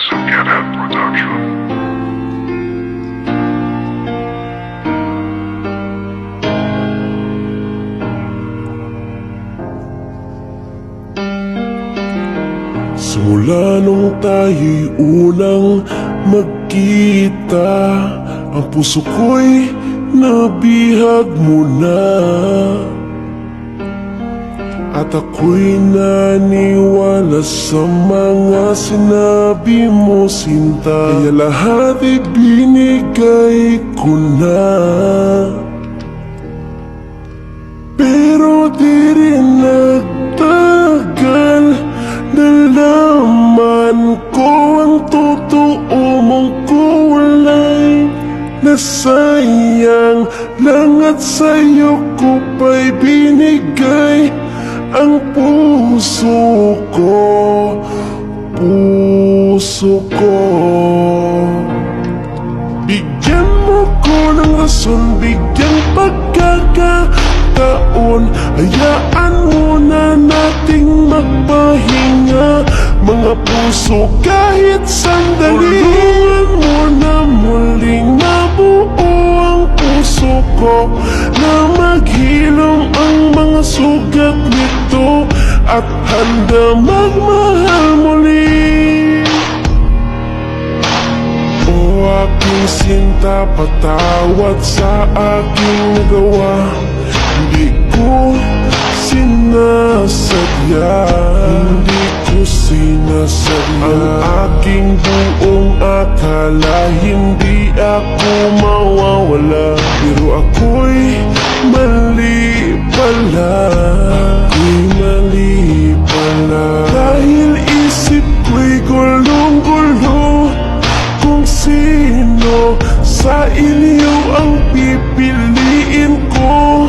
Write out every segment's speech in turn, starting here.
Suganet Production. Simula nung tayo'y unang magkita, ang puso ko'y nabihag mo na. At ako'y naniwala sa mga sinabi mo, sinta. Kaya lahat ibinigay ko na. Pero di rin nagtagal, nalaman ko ang totoo mong kulay. Nasayang lang at sa'yo ko pa'y binigay ang puso ko, puso ko. Bigyan mo ko ng rason, bigyan pagkakataon. Hayaan mo na nating magpahinga, mga puso kahit sandali. Tulungan mo na muling mabuo ang puso ko, na maghilom ang mga sugat nito, at handa magmahal muli. O aking sinta, patawad sa aking nagawa. Hindi ko sinasadya, hindi ko sinasadya. Ang aking buong akala, hindi ako mawawala. Pero ako'y mali pala, ako'y mali pala. Dahil isip ko'y gulong-gulo, kung sino sa inyo ang pipiliin ko,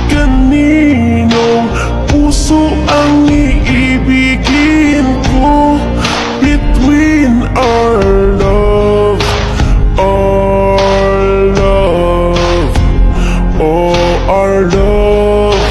kaninong puso ang iibigin ko. Between our love, our love, oh our love,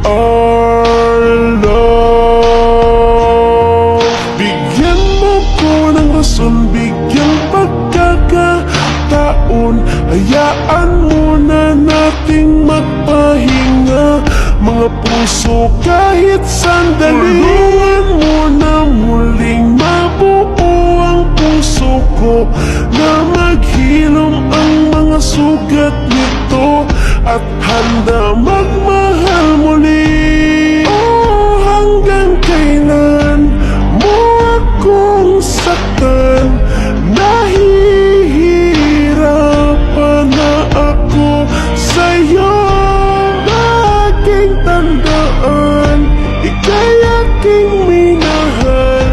our love. Bigyan mo ko ng rason, bigyan pagkakataon. Hayaan mo na nating magpahinga, mga puso kahit sandali. Tulungan mo na muling mabuo ang puso ko, na maghilom ang mga sugat nito, at handa magmahal muli. Oh, hanggang kailan mo akong saktan? Nahihirapan na ako sa'yo. Laging tandaan, ika'y aking minahal,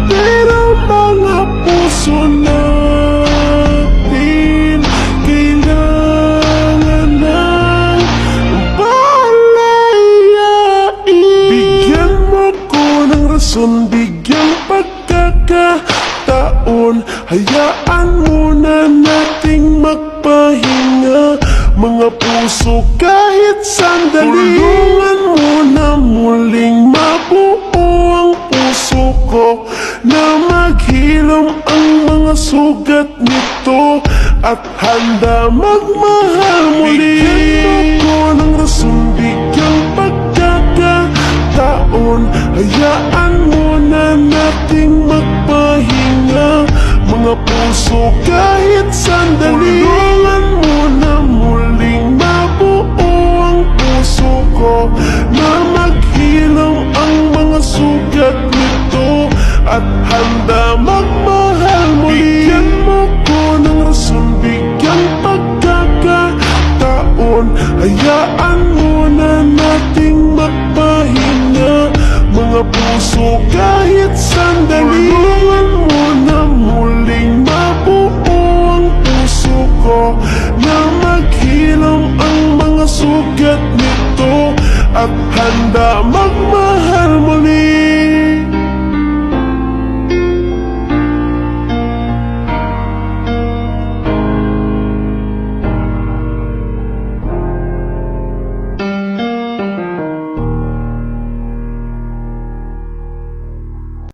pero mga puso natin kailangan ng palayain. Bigyan mo ko ng rason, bigyan pagkakataon. Hayaan mo na nating magpahinga, mga puso kahit sandali. Tulungan mo na muling mabuo ang puso ko, na maghilom ang mga sugat nito, at handa magmahal muli. Bigyan mo ko ng rason, bigyan pagkakataon. Hayaan mo na nating magpahinga, mga puso kahit sandali. Tulungan mo na muling mabuo ang puso ko, na maghilom ang mga sugat nito, at handa magmahal muli. Bigyan mo ko ng rason, bigyan pagkakataon. Hayaan mo na nating magpahinga, mga puso kahit